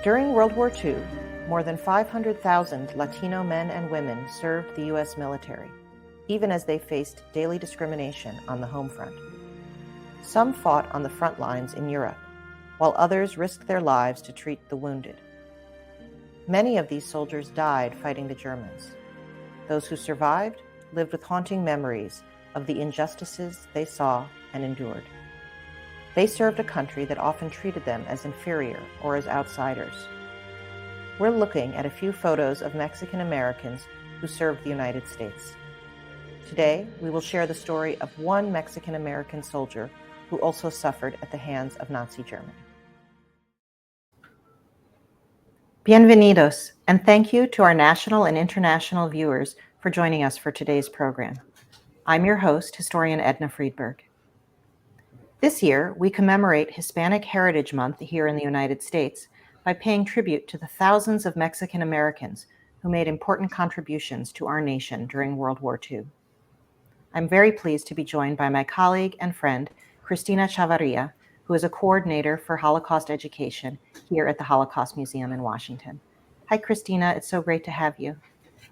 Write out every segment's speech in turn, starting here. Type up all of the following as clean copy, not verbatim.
During World War II, more than 500,000 Latino men and women served the U.S. military, even as they faced daily discrimination on the home front. Some fought on the front lines in Europe, while others risked their lives to treat the wounded. Many of these soldiers died fighting the Germans. Those who survived lived with haunting memories of the injustices they saw and endured. They served a country that often treated them as inferior or as outsiders. We're looking at a few photos of Mexican Americans who served the United States. Today, we will share the story of one Mexican American soldier who also suffered at the hands of Nazi Germany. Bienvenidos, and thank you to our national and international viewers for joining us for today's program. I'm your host, historian Edna Friedberg. This year, we commemorate Hispanic Heritage Month here in the United States by paying tribute to the thousands of Mexican Americans who made important contributions to our nation during World War II. I'm very pleased to be joined by my colleague and friend, Cristina Chavarria, who is a coordinator for Holocaust education here at the Holocaust Museum in Washington. Hi, Cristina. It's so great to have you.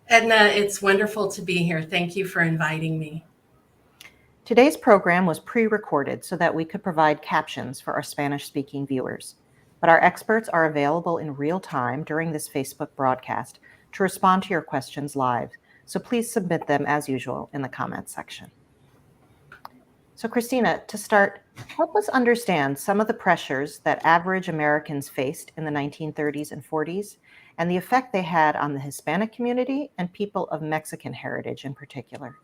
Edna, it's wonderful to be here. Thank you for inviting me. Today's program was pre-recorded so that we could provide captions for our Spanish-speaking viewers, but our experts are available in real time during this Facebook broadcast to respond to your questions live, so please submit them as usual in the comments section. So Cristina, to start, help us understand some of the pressures that average Americans faced in the 1930s and 40s and the effect they had on the Hispanic community and people of Mexican heritage in particular.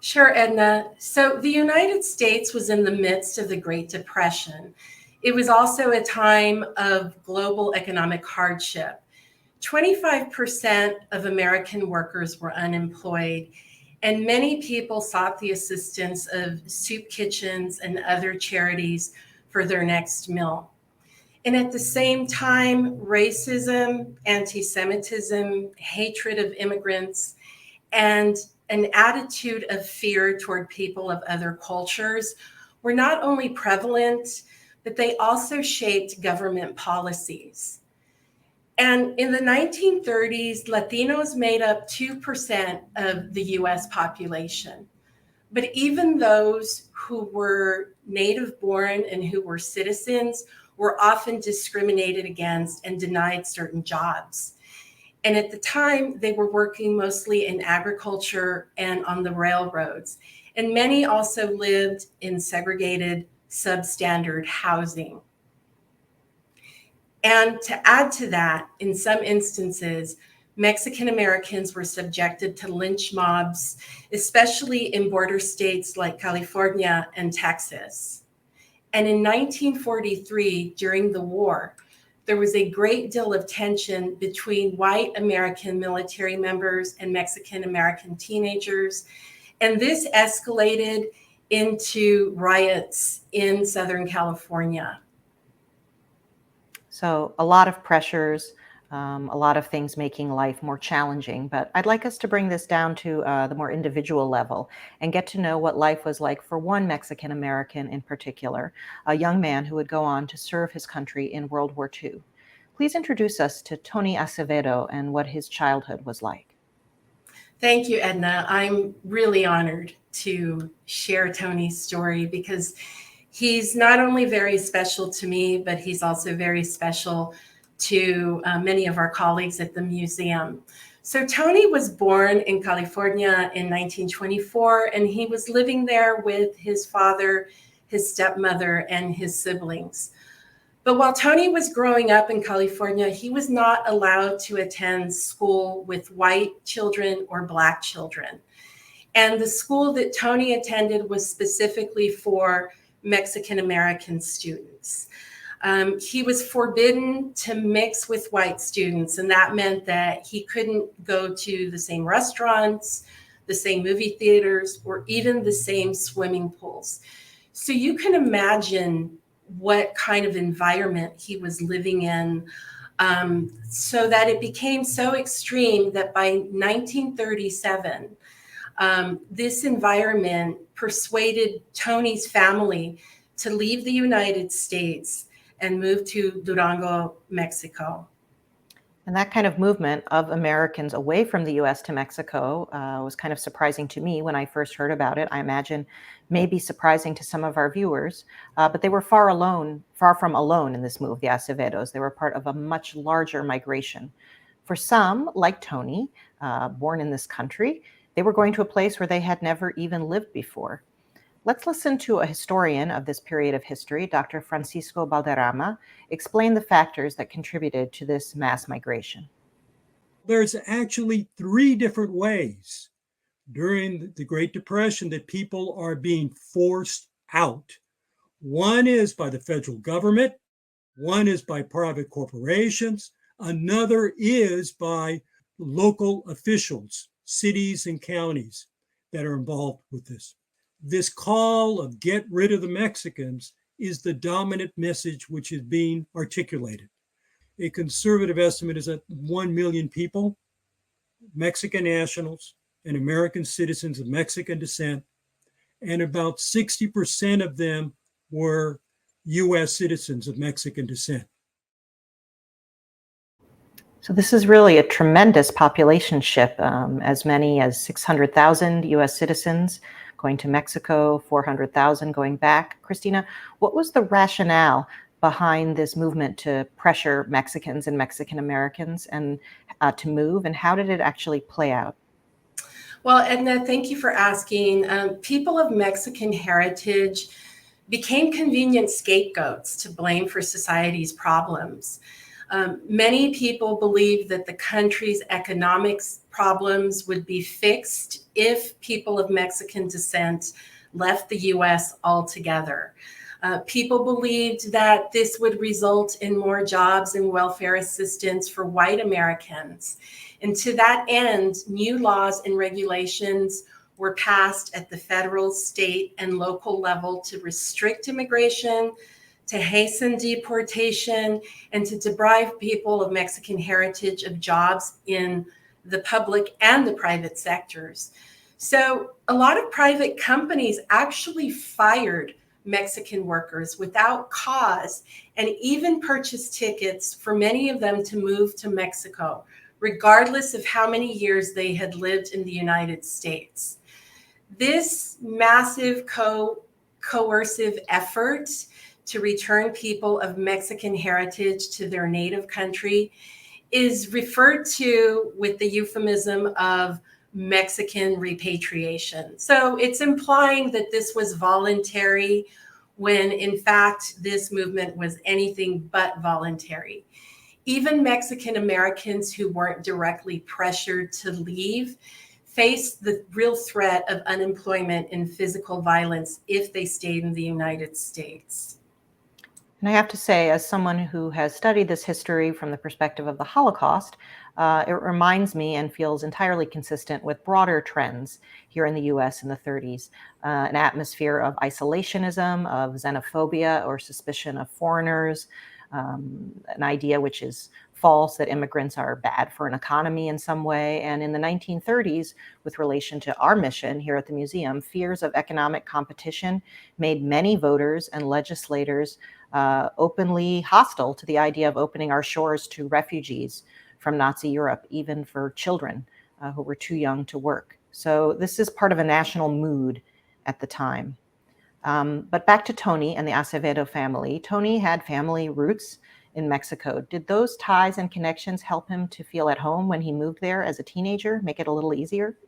Sure, Edna. So the United States was in the midst of the Great Depression. It was also a time of global economic hardship. 25% of American workers were unemployed, and many people sought the assistance of soup kitchens and other charities for their next meal. And at the same time, racism, anti-Semitism, hatred of immigrants, and an attitude of fear toward people of other cultures were not only prevalent, but they also shaped government policies. And in the 1930s, Latinos made up 2% of the US population. But even those who were native born and who were citizens were often discriminated against and denied certain jobs. And at the time, they were working mostly in agriculture and on the railroads. And many also lived in segregated, substandard housing. And to add to that, in some instances, Mexican Americans were subjected to lynch mobs, especially in border states like California and Texas. And in 1943, during the war, there was a great deal of tension between white American military members and Mexican American teenagers. And this escalated into riots in Southern California. So a lot of pressures, a lot of things making life more challenging, but I'd like us to bring this down to the more individual level and get to know what life was like for one Mexican American in particular, a young man who would go on to serve his country in World War II. Please introduce us to Tony Acevedo and what his childhood was like. Thank you, Edna. I'm really honored to share Tony's story because he's not only very special to me, but he's also very special to many of our colleagues at the museum. So Tony was born in California in 1924, and he was living there with his father, his stepmother, and his siblings. But while Tony was growing up in California, he was not allowed to attend school with white children or Black children. And the school that Tony attended was specifically for Mexican American students. He was forbidden to mix with white students, and that meant that he couldn't go to the same restaurants, the same movie theaters, or even the same swimming pools. So you can imagine what kind of environment he was living in, so that it became so extreme that by 1937, this environment persuaded Tony's family to leave the United States and moved to Durango, Mexico. And that kind of movement of Americans away from the US to Mexico was kind of surprising to me when I first heard about it. I imagine maybe surprising to some of our viewers, but they were far from alone in this move, the Acevedos. They were part of a much larger migration. For some, like Tony, born in this country, they were going to a place where they had never even lived before. Let's listen to a historian of this period of history, Dr. Francisco Valderrama, explain the factors that contributed to this mass migration. There's actually three different ways during the Great Depression that people are being forced out. One is by the federal government, one is by private corporations, another is by local officials, cities and counties that are involved with this. This call of get rid of the Mexicans is the dominant message which is being articulated. A conservative estimate is that 1 million people, Mexican nationals and American citizens of Mexican descent, and about 60% of them were US citizens of Mexican descent. So this is really a tremendous population shift, as many as 600,000 US citizens going to Mexico, 400,000 going back. Christina, what was the rationale behind this movement to pressure Mexicans and Mexican Americans and to move, and how did it actually play out? Well, Edna, thank you for asking. People of Mexican heritage became convenient scapegoats to blame for society's problems. Many people believed that the country's economic problems would be fixed if people of Mexican descent left the US altogether. People believed that this would result in more jobs and welfare assistance for white Americans. And to that end, new laws and regulations were passed at the federal, state, and local level to restrict immigration, to hasten deportation, and to deprive people of Mexican heritage of jobs in the public and the private sectors. So a lot of private companies actually fired Mexican workers without cause and even purchased tickets for many of them to move to Mexico, regardless of how many years they had lived in the United States. This massive coercive effort to return people of Mexican heritage to their native country is referred to with the euphemism of Mexican repatriation. So it's implying that this was voluntary when in fact this movement was anything but voluntary. Even Mexican Americans who weren't directly pressured to leave faced the real threat of unemployment and physical violence if they stayed in the United States. And I have to say, as someone who has studied this history from the perspective of the Holocaust, it reminds me and feels entirely consistent with broader trends here in the US in the 30s, an atmosphere of isolationism, of xenophobia or suspicion of foreigners, an idea which is false that immigrants are bad for an economy in some way. And in the 1930s, with relation to our mission here at the museum, fears of economic competition made many voters and legislators openly hostile to the idea of opening our shores to refugees from Nazi Europe, even for children who were too young to work. So this is part of a national mood at the time. But back to Tony and the Acevedo family. Tony had family roots in Mexico. Did those ties and connections help him to feel at home when he moved there as a teenager, make it a little easier?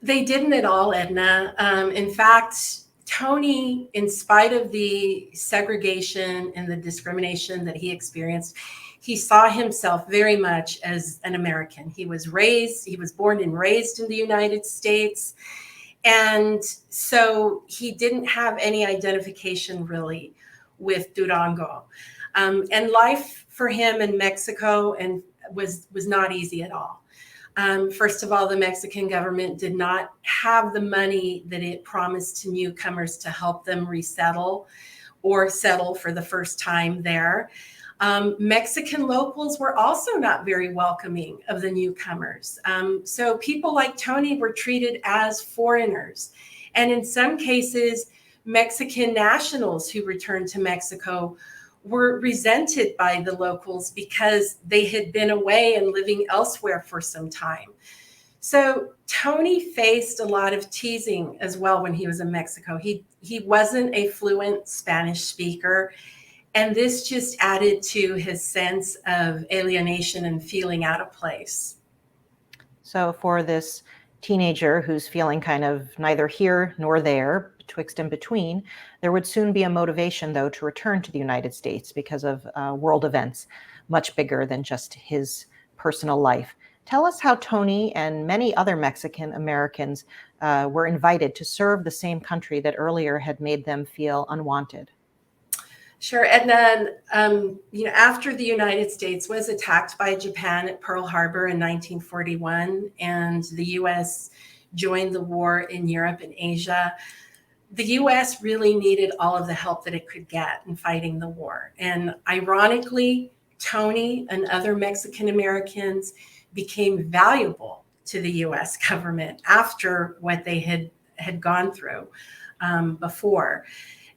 They didn't at all, Edna. In fact, Tony, in spite of the segregation and the discrimination that he experienced, he saw himself very much as an American. He was born and raised in the United States. And so he didn't have any identification really with Durango. And life for him in Mexico was not easy at all. First of all, the Mexican government did not have the money that it promised to newcomers to help them resettle or settle for the first time there. Mexican locals were also not very welcoming of the newcomers. So people like Tony were treated as foreigners. And in some cases, Mexican nationals who returned to Mexico were resented by the locals because they had been away and living elsewhere for some time. So Tony faced a lot of teasing as well when he was in Mexico. He wasn't a fluent Spanish speaker, and this just added to his sense of alienation and feeling out of place. So for this teenager who's feeling kind of neither here nor there, betwixt and between, there would soon be a motivation, though, to return to the United States because of world events much bigger than just his personal life. Tell us how Tony and many other Mexican Americans were invited to serve the same country that earlier had made them feel unwanted. Sure. And then, after the United States was attacked by Japan at Pearl Harbor in 1941, and the U.S. joined the war in Europe and Asia, the U.S. really needed all of the help that it could get in fighting the war. And ironically, Tony and other Mexican Americans became valuable to the U.S. government after what they had gone through before.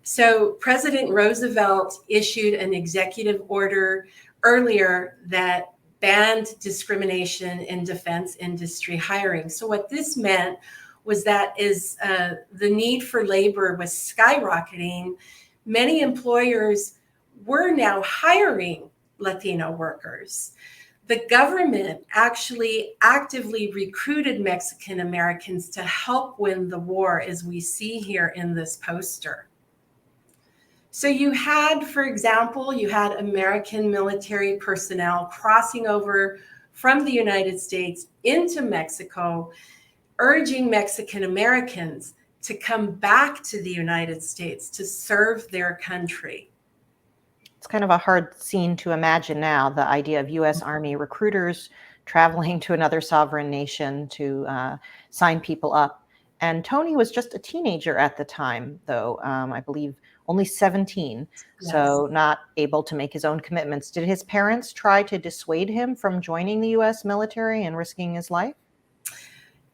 So President Roosevelt issued an executive order earlier that banned discrimination in defense industry hiring. So what this meant was that as the need for labor was skyrocketing, many employers were now hiring Latino workers. The government actually actively recruited Mexican Americans to help win the war, as we see here in this poster. So you had, for example, American military personnel crossing over from the United States into Mexico, urging Mexican Americans to come back to the United States to serve their country. It's kind of a hard scene to imagine now, the idea of U.S. Army recruiters traveling to another sovereign nation to sign people up. And Tony was just a teenager at the time, though, I believe only 17, Yes. So not able to make his own commitments. Did his parents try to dissuade him from joining the U.S. military and risking his life?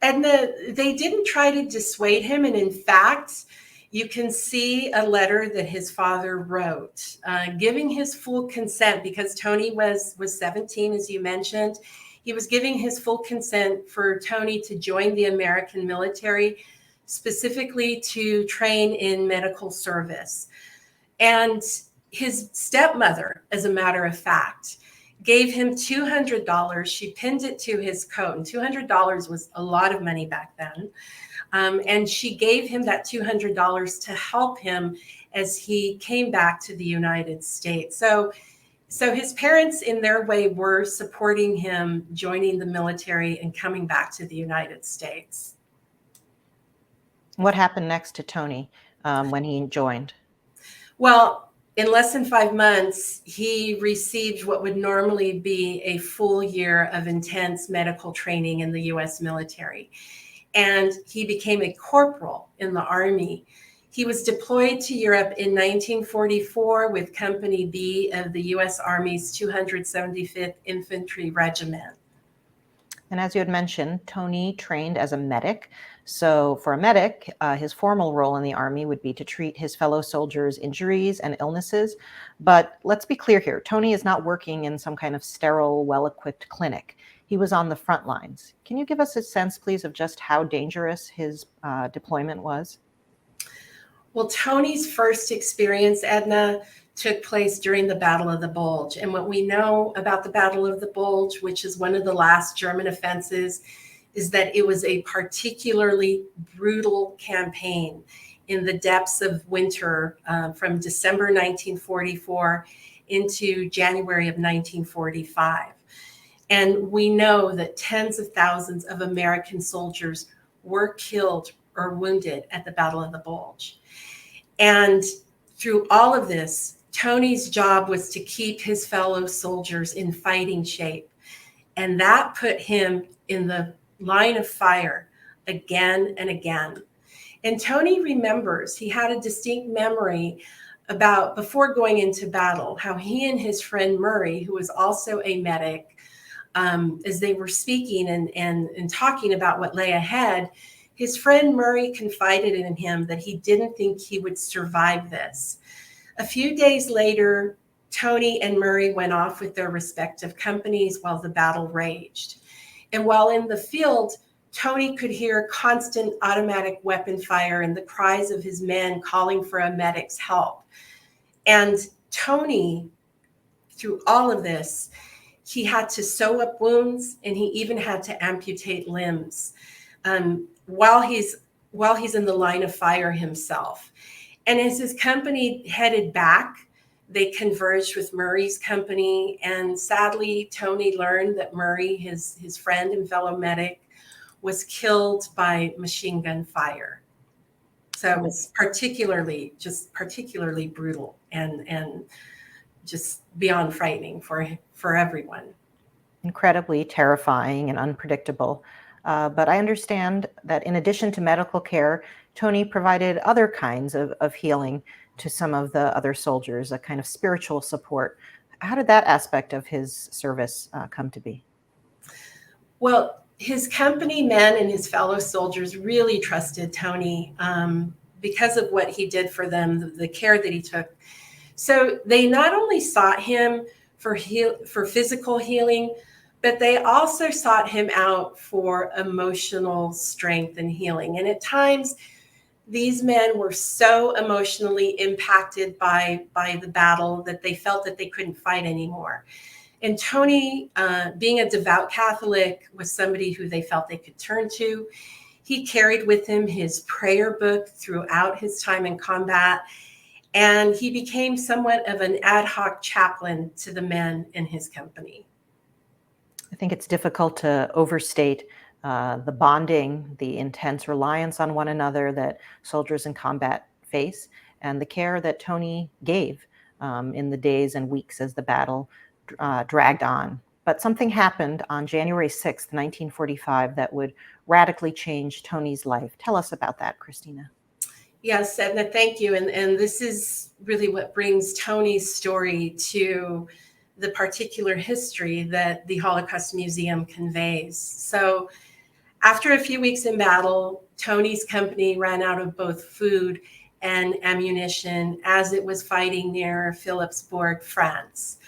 And they didn't try to dissuade him. And in fact, you can see a letter that his father wrote, giving his full consent, because Tony was 17, as you mentioned. He was giving his full consent for Tony to join the American military, specifically to train in medical service. And his stepmother, as a matter of fact, gave him $200. She pinned it to his coat, and $200 was a lot of money back then. And she gave him that $200 to help him as he came back to the United States. So his parents, in their way, were supporting him joining the military and coming back to the United States. What happened next to Tony when he joined? Well, in less than 5 months, he received what would normally be a full year of intense medical training in the U.S. military. And he became a corporal in the Army. He was deployed to Europe in 1944 with Company B of the U.S. Army's 275th Infantry Regiment. And as you had mentioned, Tony trained as a medic. So for a medic, his formal role in the Army would be to treat his fellow soldiers' injuries and illnesses. But let's be clear here, Tony is not working in some kind of sterile, well-equipped clinic. He was on the front lines. Can you give us a sense, please, of just how dangerous his deployment was? Well, Tony's first experience, Edna, took place during the Battle of the Bulge. And what we know about the Battle of the Bulge, which is one of the last German offenses, is that it was a particularly brutal campaign in the depths of winter from December 1944 into January of 1945. And we know that tens of thousands of American soldiers were killed or wounded at the Battle of the Bulge. And through all of this, Tony's job was to keep his fellow soldiers in fighting shape. And that put him in the line of fire again and again. And Tony remembers, he had a distinct memory about before going into battle, how he and his friend Murray, who was also a medic, as they were speaking and talking about what lay ahead, his friend Murray confided in him that he didn't think he would survive this. A few days later, Tony and Murray went off with their respective companies while the battle raged. And while in the field, Tony could hear constant automatic weapon fire and the cries of his men calling for a medic's help. And Tony, through all of this, he had to sew up wounds, and he even had to amputate limbs while he's in the line of fire himself. And as his company headed back, they converged with Murray's company. And sadly, Tony learned that Murray, his friend and fellow medic, was killed by machine gun fire. So it was particularly brutal and just beyond frightening for everyone. Incredibly terrifying and unpredictable. But I understand that in addition to medical care, Tony provided other kinds of healing to some of the other soldiers, a kind of spiritual support. How did that aspect of his service come to be? Well, his company men and his fellow soldiers really trusted Tony because of what he did for them, the care that he took. So they not only sought him for physical healing, but they also sought him out for emotional strength and healing. And at times, these men were so emotionally impacted by the battle that they felt that they couldn't fight anymore. And Tony, being a devout Catholic, was somebody who they felt they could turn to. He carried with him his prayer book throughout his time in combat, and he became somewhat of an ad hoc chaplain to the men in his company. I think it's difficult to overstate the bonding, the intense reliance on one another that soldiers in combat face, and the care that Tony gave in the days and weeks as the battle dragged on. But something happened on January 6th, 1945, that would radically change Tony's life. Tell us about that, Christina. Yes, Edna, thank you. And this is really what brings Tony's story to the particular history that the Holocaust Museum conveys. So after a few weeks in battle, Tony's company ran out of both food and ammunition as it was fighting near Philippsburg, France.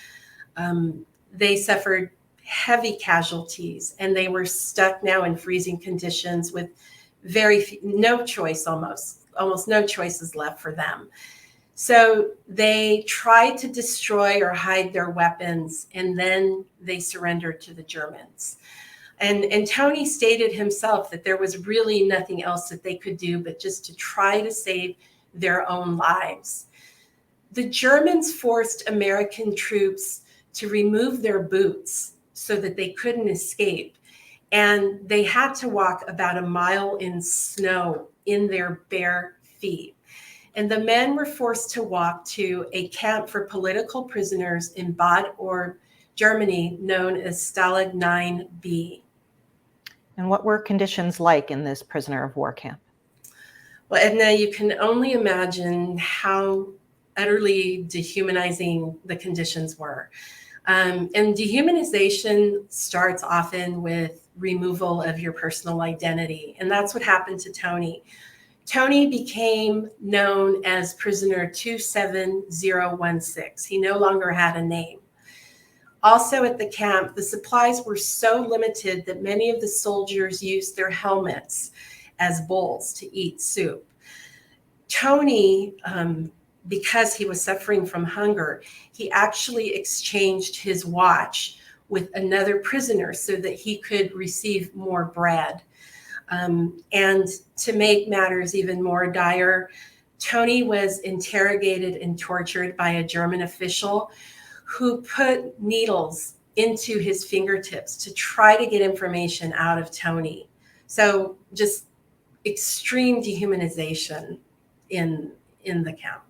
They suffered heavy casualties, and they were stuck now in freezing conditions with no choice, almost no choices left for them. So they tried to destroy or hide their weapons, and then they surrendered to the Germans. And Tony stated himself that there was really nothing else that they could do but just to try to save their own lives. The Germans forced American troops to remove their boots so that they couldn't escape. And they had to walk about a mile in snow in their bare feet. And the men were forced to walk to a camp for political prisoners in Bad Orb, Germany, known as Stalag 9B. And what were conditions like in this prisoner of war camp? Well, Edna, you can only imagine how utterly dehumanizing the conditions were. And dehumanization starts often with removal of your personal identity. And that's what happened to Tony. Tony became known as prisoner 27016. He no longer had a name. Also at the camp, the supplies were so limited that many of the soldiers used their helmets as bowls to eat soup. Tony, because he was suffering from hunger, he actually exchanged his watch with another prisoner so that he could receive more bread. And to make matters even more dire, Tony was interrogated and tortured by a German official who put needles into his fingertips to try to get information out of Tony. So just extreme dehumanization in the camp.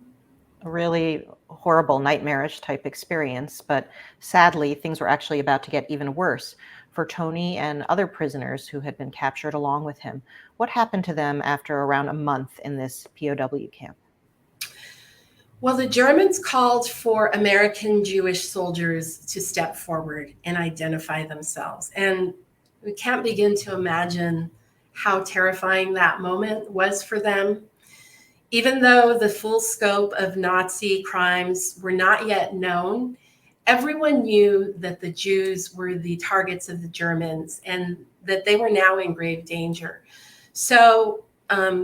A really horrible, nightmarish type experience, but sadly, things were actually about to get even worse for Tony and other prisoners who had been captured along with him. What happened to them after around a month in this POW camp? Well, the Germans called for American Jewish soldiers to step forward and identify themselves. And we can't begin to imagine how terrifying that moment was for them. Even though the full scope of Nazi crimes were not yet known, everyone knew that the Jews were the targets of the Germans and that they were now in grave danger. So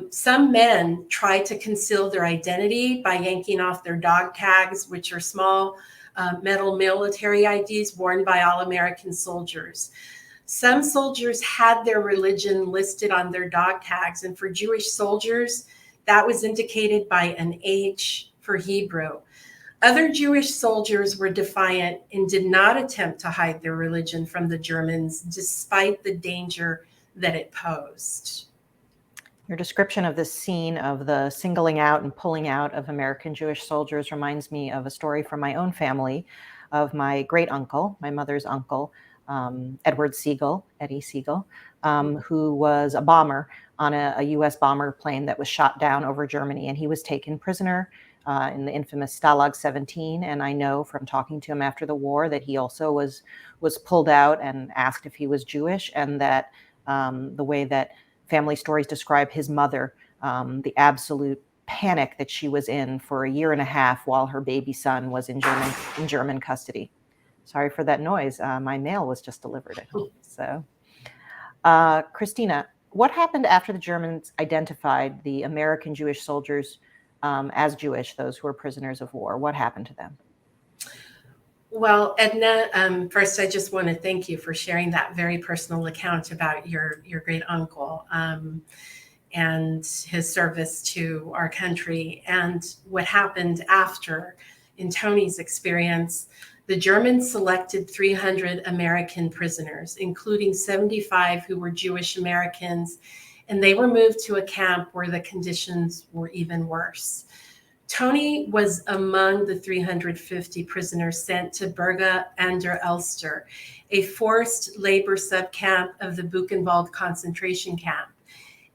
some men tried to conceal their identity by yanking off their dog tags, which are small metal military IDs worn by all American soldiers. Some soldiers had their religion listed on their dog tags, and for Jewish soldiers, that was indicated by an H for Hebrew. Other Jewish soldiers were defiant and did not attempt to hide their religion from the Germans, despite the danger that it posed. Your description of this scene of the singling out and pulling out of American Jewish soldiers reminds me of a story from my own family of my great uncle, my mother's uncle, Edward Siegel, Eddie Siegel, who was a bomber on a U.S. bomber plane that was shot down over Germany, and he was taken prisoner in the infamous Stalag 17. And I know from talking to him after the war that he also was pulled out and asked if he was Jewish, and that the way that family stories describe his mother, the absolute panic that she was in for a year and a half while her baby son was in German custody. Sorry for that noise. My mail was just delivered at home. So, Christina, what happened after the Germans identified the American Jewish soldiers as Jewish, those who were prisoners of war? What happened to them? Well, Edna, first, I just want to thank you for sharing that very personal account about your great uncle and his service to our country. And what happened after, in Tony's experience, the Germans selected 300 American prisoners, including 75 who were Jewish Americans, and they were moved to a camp where the conditions were even worse. Tony was among the 350 prisoners sent to Berge an der Elster, a forced labor subcamp of the Buchenwald concentration camp.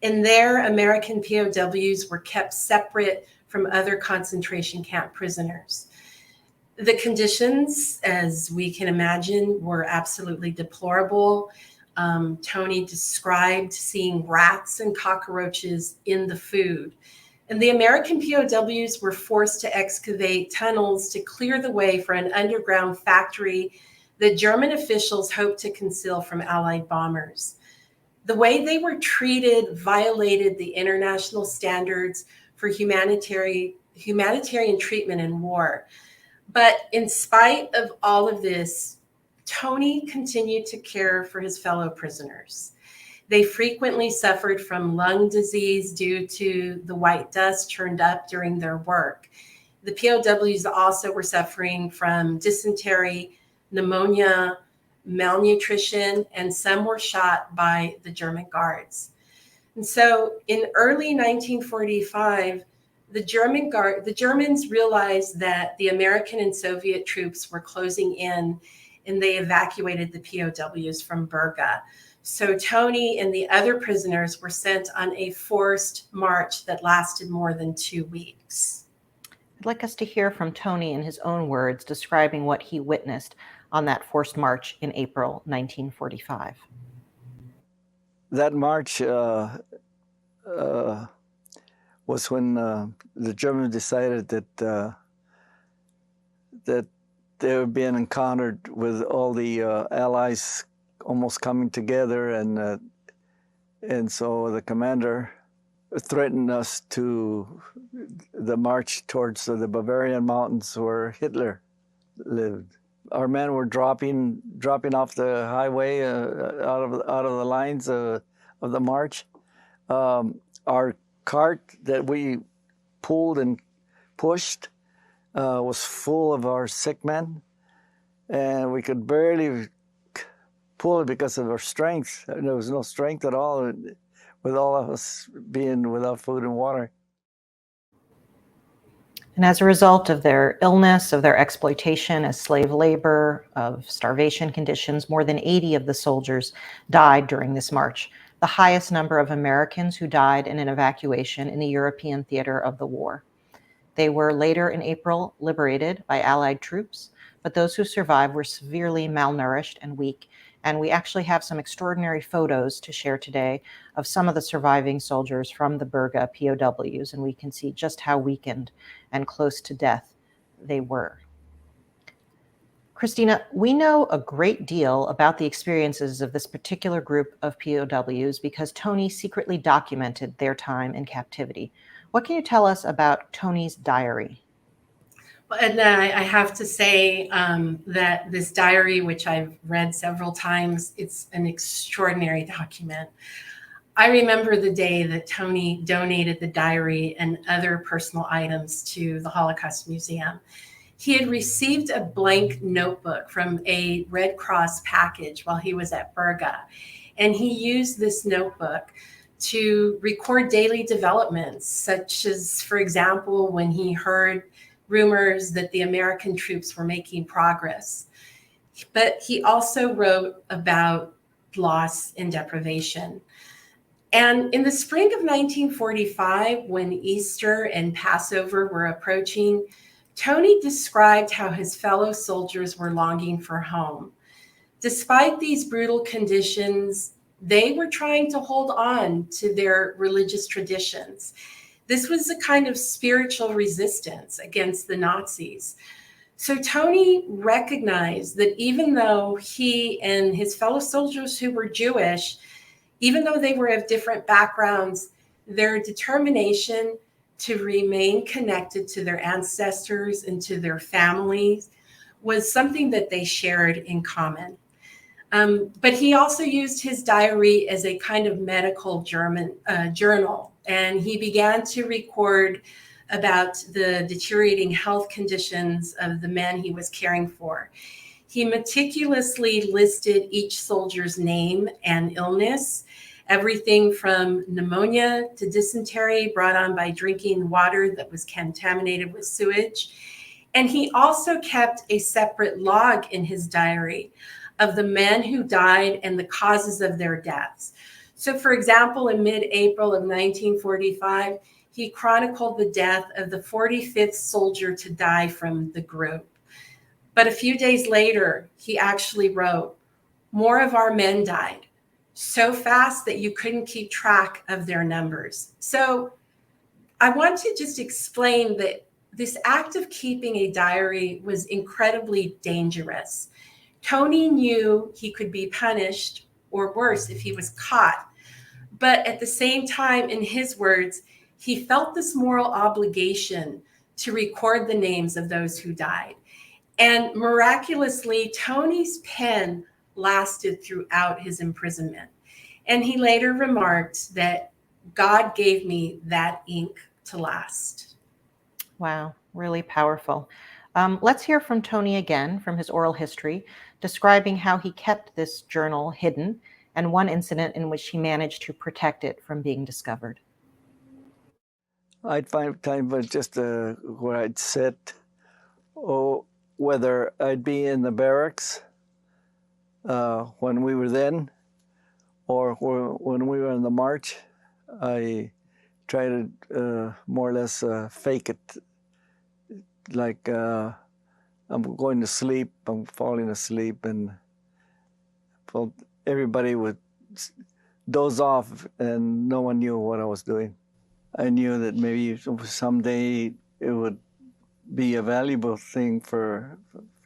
And there, American POWs were kept separate from other concentration camp prisoners. The conditions, as we can imagine, were absolutely deplorable. Tony described seeing rats and cockroaches in the food. And the American POWs were forced to excavate tunnels to clear the way for an underground factory that German officials hoped to conceal from Allied bombers. The way they were treated violated the international standards for humanitarian treatment in war. But in spite of all of this, Tony continued to care for his fellow prisoners. They frequently suffered from lung disease due to the white dust turned up during their work. The POWs also were suffering from dysentery, pneumonia, malnutrition, and some were shot by the German guards. And so in early 1945, the Germans realized that the American and Soviet troops were closing in, and they evacuated the POWs from Berge. So Tony and the other prisoners were sent on a forced march that lasted more than 2 weeks. I'd like us to hear from Tony in his own words, describing what he witnessed on that forced march in April 1945. That march was when the Germans decided that they were being encountered with all the Allies almost coming together, and so the commander threatened us to the march towards the Bavarian mountains where Hitler lived. Our men were dropping off the highway out of the lines of the march. Our cart that we pulled and pushed was full of our sick men, and we could barely pull it because of our strength. There was no strength at all, with all of us being without food and water. And as a result of their illness, of their exploitation as slave labor, of starvation conditions, more than 80 of the soldiers died during this march, the highest number of Americans who died in an evacuation in the European theater of the war. They were later in April liberated by Allied troops, but those who survived were severely malnourished and weak And we actually have some extraordinary photos to share today of some of the surviving soldiers from the Berga POWs, and we can see just how weakened and close to death they were. Christina, we know a great deal about the experiences of this particular group of POWs because Tony secretly documented their time in captivity. What can you tell us about Tony's diary? Well, and I have to say that this diary, which I've read several times, it's an extraordinary document. I remember the day that Tony donated the diary and other personal items to the Holocaust Museum. He had received a blank notebook from a Red Cross package while he was at Berga, and he used this notebook to record daily developments, such as, for example, when he heard rumors that the American troops were making progress. But he also wrote about loss and deprivation. And in the spring of 1945, when Easter and Passover were approaching, Tony described how his fellow soldiers were longing for home. Despite these brutal conditions, they were trying to hold on to their religious traditions. This was a kind of spiritual resistance against the Nazis. So Tony recognized that even though he and his fellow soldiers who were Jewish, even though they were of different backgrounds, their determination to remain connected to their ancestors and to their families was something that they shared in common. But he also used his diary as a kind of medical journal, and he began to record about the deteriorating health conditions of the men he was caring for. He meticulously listed each soldier's name and illness, everything from pneumonia to dysentery brought on by drinking water that was contaminated with sewage. And he also kept a separate log in his diary of the men who died and the causes of their deaths. So, for example, in mid-April of 1945, he chronicled the death of the 45th soldier to die from the group. But a few days later, he actually wrote, "More of our men died, so fast that you couldn't keep track of their numbers." So I want to just explain that this act of keeping a diary was incredibly dangerous. Tony knew he could be punished, or worse, if he was caught. But at the same time, in his words, he felt this moral obligation to record the names of those who died. And miraculously, Tony's pen lasted throughout his imprisonment. And he later remarked that God gave me that ink to last. Wow, really powerful. Let's hear from Tony again from his oral history, describing how he kept this journal hidden and one incident in which he managed to protect it from being discovered. I'd find time but just where I'd sit, or whether I'd be in the barracks when we were then, or when we were on the march. I try to more or less fake it, like I'm going to sleep, I'm falling asleep, and everybody would doze off and no one knew what I was doing. I knew that maybe someday it would be a valuable thing for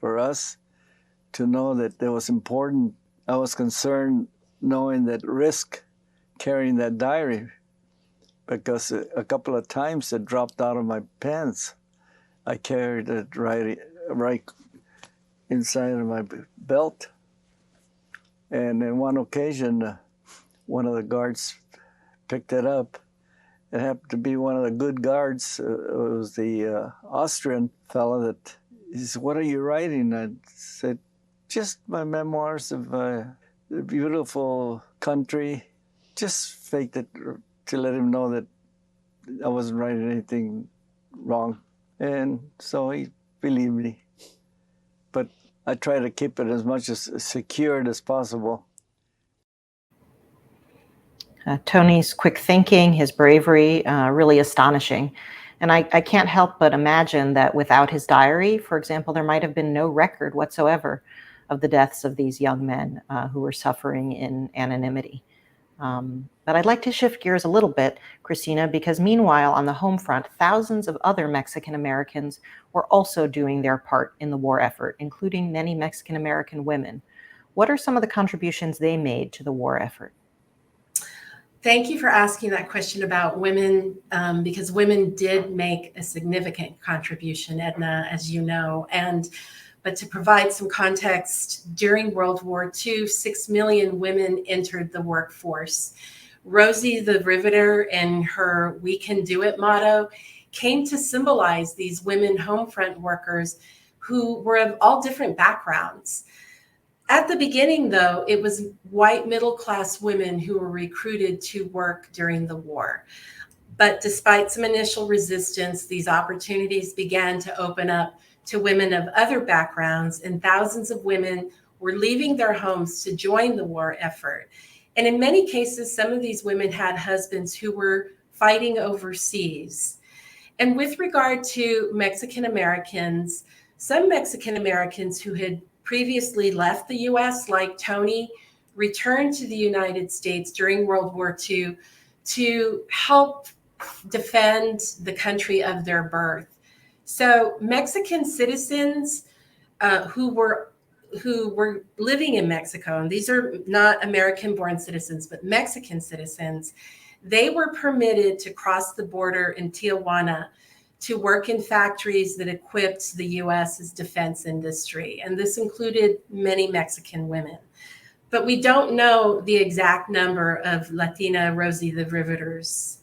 us to know that it was important. I was concerned knowing that risk carrying that diary, because a couple of times it dropped out of my pants. I carried it right inside of my belt. And in one occasion, one of the guards picked it up. It happened to be one of the good guards. It was the Austrian fellow that, he said, "What are you writing?" I said, "Just my memoirs of the beautiful country." Just faked it to let him know that I wasn't writing anything wrong. And so he believed me. But I try to keep it as much as secured as possible. Tony's quick thinking, his bravery, really astonishing. And I can't help but imagine that without his diary, for example, there might have been no record whatsoever of the deaths of these young men who were suffering in anonymity. But I'd like to shift gears a little bit, Christina, because meanwhile, on the home front, thousands of other Mexican Americans were also doing their part in the war effort, including many Mexican American women. What are some of the contributions they made to the war effort? Thank you for asking that question about women, because women did make a significant contribution, Edna, as you know. But to provide some context, during World War II, 6 million women entered the workforce. Rosie the Riveter and her "We Can Do It" motto came to symbolize these women home front workers who were of all different backgrounds. At the beginning, though, it was white middle-class women who were recruited to work during the war. But despite some initial resistance, these opportunities began to open up to women of other backgrounds, and thousands of women were leaving their homes to join the war effort. And in many cases, some of these women had husbands who were fighting overseas. And with regard to Mexican Americans, some Mexican Americans who had previously left the US, like Tony, returned to the United States during World War II to help defend the country of their birth. So Mexican citizens who were living in Mexico, and these are not American-born citizens, but Mexican citizens, they were permitted to cross the border in Tijuana to work in factories that equipped the US's defense industry. And this included many Mexican women. But we don't know the exact number of Latina Rosie the Riveters.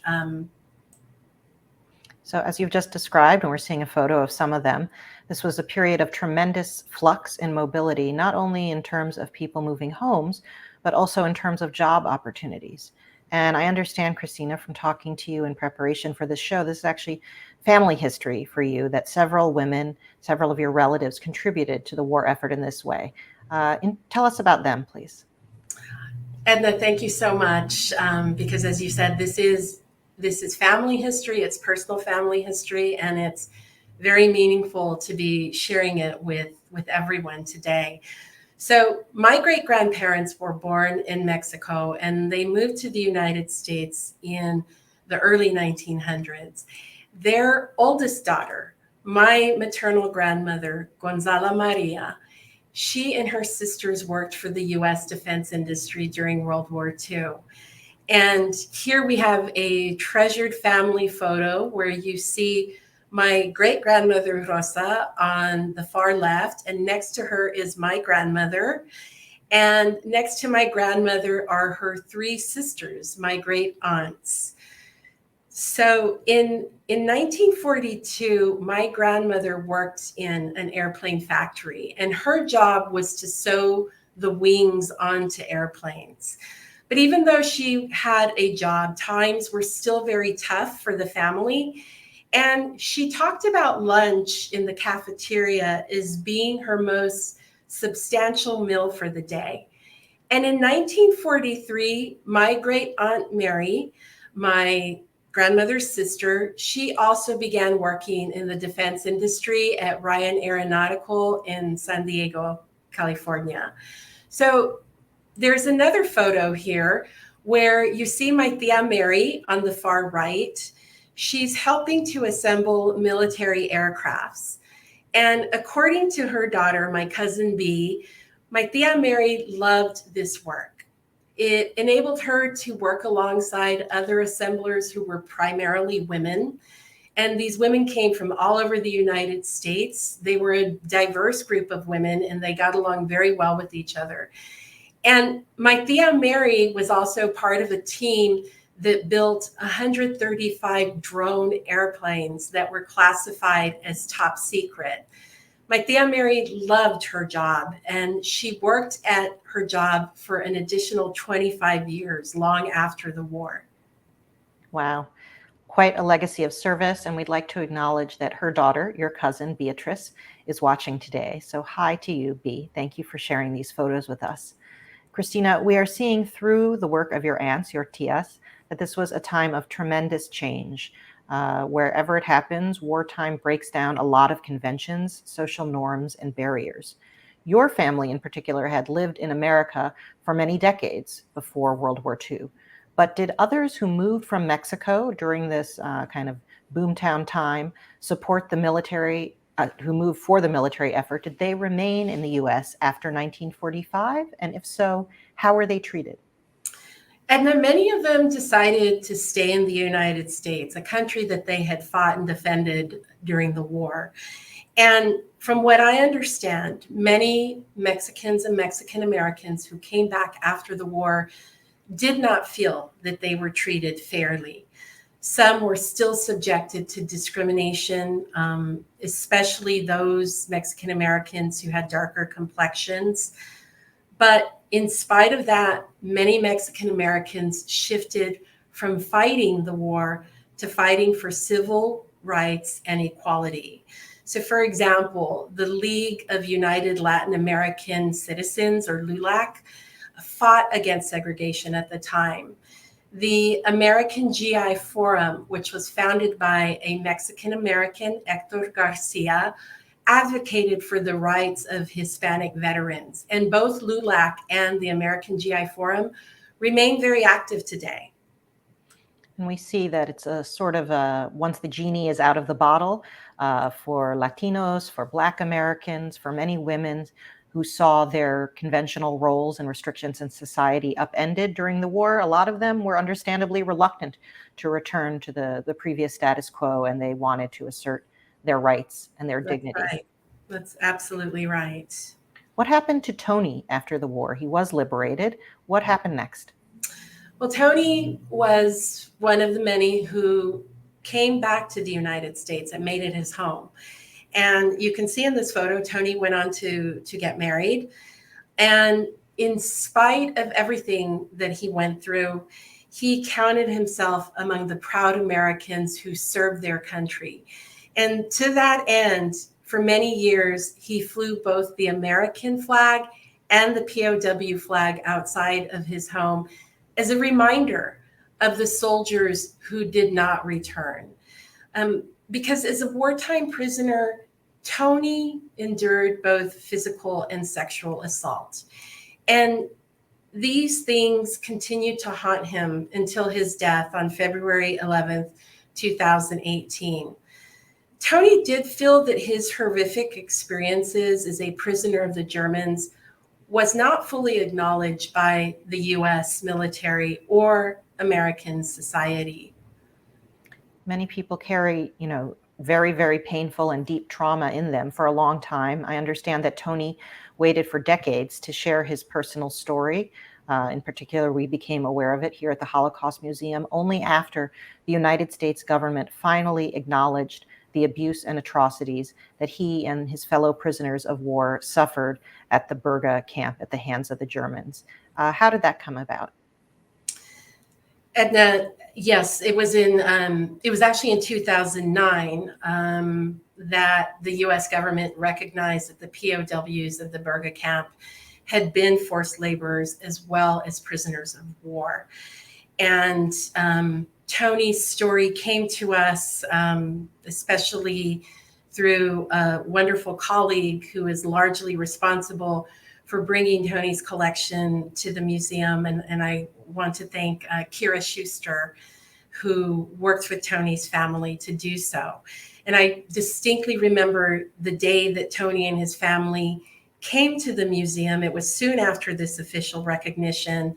So as you've just described, and we're seeing a photo of some of them, this was a period of tremendous flux in mobility, not only in terms of people moving homes, but also in terms of job opportunities. And I understand, Christina, from talking to you in preparation for this show, this is actually family history for you, that several women, several of your relatives contributed to the war effort in this way. Tell us about them, please. Edna, thank you so much, because as you said, this is family history, it's personal family history, and it's very meaningful to be sharing it with everyone today. So my great-grandparents were born in Mexico, and they moved to the United States in the early 1900s. Their oldest daughter, my maternal grandmother, Gonzala Maria, she and her sisters worked for the U.S. defense industry during World War II. And here we have a treasured family photo where you see my great-grandmother Rosa on the far left, and next to her is my grandmother. And next to my grandmother are her 3 sisters, my great aunts. So in 1942, my grandmother worked in an airplane factory, and her job was to sew the wings onto airplanes. But even though she had a job, times were still very tough for the family. And she talked about lunch in the cafeteria as being her most substantial meal for the day. And in 1943, my great aunt Mary, my grandmother's sister, she also began working in the defense industry at Ryan Aeronautical in San Diego, California. So there's another photo here where you see my tia Mary on the far right. She's helping to assemble military aircrafts. And according to her daughter, my cousin B, my tia Mary loved this work. It enabled her to work alongside other assemblers who were primarily women. And these women came from all over the United States. They were a diverse group of women, and they got along very well with each other. And my tia Mary was also part of a team that built 135 drone airplanes that were classified as top secret. My tia Mary loved her job, and she worked at her job for an additional 25 years, long after the war. Wow. Quite a legacy of service, and we'd like to acknowledge that her daughter, your cousin Beatrice, is watching today. So hi to you, B. Thank you for sharing these photos with us. Christina, we are seeing through the work of your aunts, your tias, that this was a time of tremendous change. Wherever it happens, wartime breaks down a lot of conventions, social norms, and barriers. Your family in particular had lived in America for many decades before World War II. But did others who moved from Mexico during this kind of boomtown time support the military, who moved for the military effort? Did they remain in the US after 1945? And if so, how were they treated? And then many of them decided to stay in the United States, a country that they had fought and defended during the war. And from what I understand, many Mexicans and Mexican Americans who came back after the war did not feel that they were treated fairly. Some were still subjected to discrimination, especially those Mexican Americans who had darker complexions. But in spite of that, many Mexican Americans shifted from fighting the war to fighting for civil rights and equality. So, for example, the League of United Latin American Citizens, or LULAC, fought against segregation at the time. The American GI Forum, which was founded by a Mexican American, Hector Garcia, advocated for the rights of Hispanic veterans. And both LULAC and the American GI Forum remain very active today. And we see that it's a sort of once the genie is out of the bottle, for Latinos, for Black Americans, for many women who saw their conventional roles and restrictions in society upended during the war. A lot of them were understandably reluctant to return to the previous status quo, and they wanted to assert their rights and their dignity. Right. That's absolutely right. What happened to Tony after the war? He was liberated. What happened next? Well, Tony was one of the many who came back to the United States and made it his home. And you can see in this photo, Tony went on to get married. And in spite of everything that he went through, he counted himself among the proud Americans who served their country. And to that end, for many years, he flew both the American flag and the POW flag outside of his home as a reminder of the soldiers who did not return. Because as a wartime prisoner, Tony endured both physical and sexual assault. And these things continued to haunt him until his death on February 11th, 2018. Tony did feel that his horrific experiences as a prisoner of the Germans was not fully acknowledged by the US military or American society. Many people carry, very, very painful and deep trauma in them for a long time. I understand that Tony waited for decades to share his personal story. In particular, we became aware of it here at the Holocaust Museum only after the United States government finally acknowledged the abuse and atrocities that he and his fellow prisoners of war suffered at the Berga camp at the hands of the Germans. How did that come about? Edna, yes, it was actually in 2009 that the US government recognized that the POWs of the Berga camp had been forced laborers as well as prisoners of war. And Tony's story came to us, especially through a wonderful colleague who is largely responsible for bringing Tony's collection to the museum. And I want to thank Kira Schuster, who worked with Tony's family to do so. And I distinctly remember the day that Tony and his family came to the museum. It was soon after this official recognition,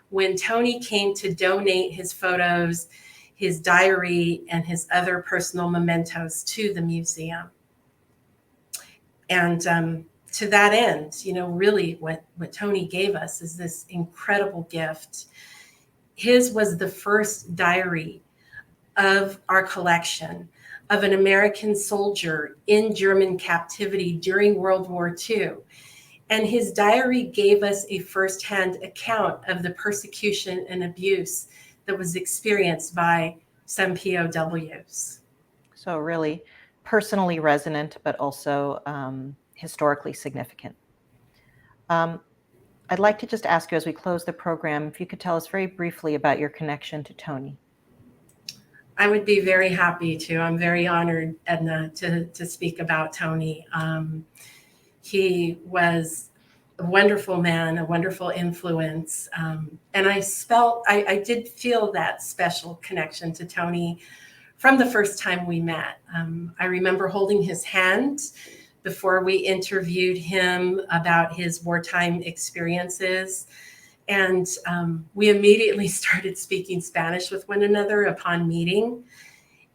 when Tony came to donate his photos, his diary, and his other personal mementos to the museum. And to that end, really what Tony gave us is this incredible gift. His was the first diary of our collection of an American soldier in German captivity during World War II. And his diary gave us a firsthand account of the persecution and abuse that was experienced by some POWs. So really personally resonant, but also historically significant. I'd like to just ask you as we close the program, if you could tell us very briefly about your connection to Tony. I would be very happy to. I'm very honored, Edna, to speak about Tony. He was a wonderful man, a wonderful influence. And I did feel that special connection to Tony from the first time we met. I remember holding his hand before we interviewed him about his wartime experiences. And we immediately started speaking Spanish with one another upon meeting.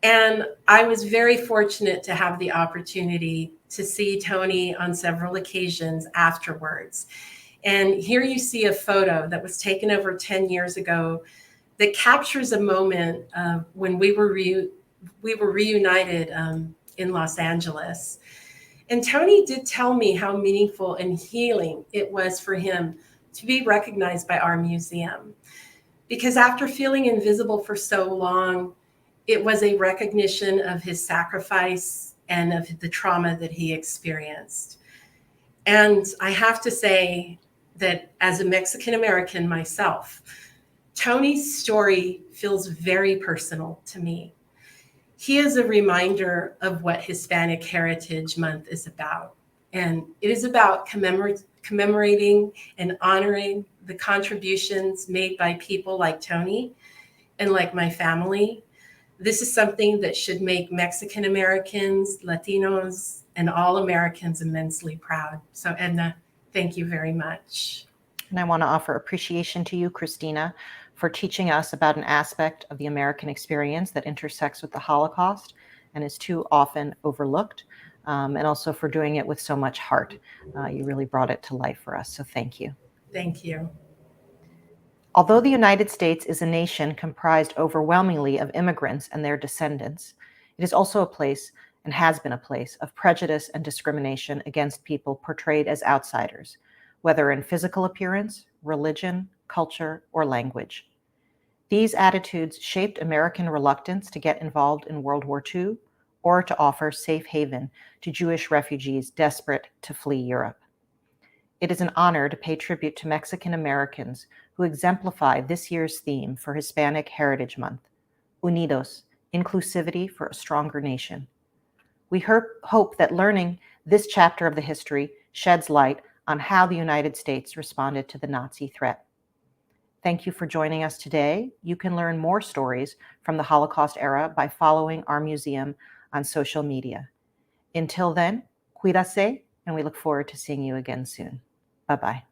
And I was very fortunate to have the opportunity to see Tony on several occasions afterwards. And here you see a photo that was taken over 10 years ago that captures a moment when we were reunited in Los Angeles. And Tony did tell me how meaningful and healing it was for him to be recognized by our museum. Because after feeling invisible for so long, it was a recognition of his sacrifice and of the trauma that he experienced. And I have to say that as a Mexican American myself, Tony's story feels very personal to me. He is a reminder of what Hispanic Heritage Month is about. And it is about commemorating and honoring the contributions made by people like Tony and like my family. This is something that should make Mexican Americans, Latinos, and all Americans immensely proud. So Edna, thank you very much. And I want to offer appreciation to you, Christina, for teaching us about an aspect of the American experience that intersects with the Holocaust and is too often overlooked, and also for doing it with so much heart. You really brought it to life for us, so thank you. Thank you. Although the United States is a nation comprised overwhelmingly of immigrants and their descendants, it is also a place, and has been a place, of prejudice and discrimination against people portrayed as outsiders, whether in physical appearance, religion, culture, or language. These attitudes shaped American reluctance to get involved in World War II or to offer safe haven to Jewish refugees desperate to flee Europe. It is an honor to pay tribute to Mexican Americans who exemplify this year's theme for Hispanic Heritage Month, Unidos, Inclusivity for a Stronger Nation. We hope that learning this chapter of the history sheds light on how the United States responded to the Nazi threat. Thank you for joining us today. You can learn more stories from the Holocaust era by following our museum on social media. Until then, cuídase, and we look forward to seeing you again soon. Bye-bye.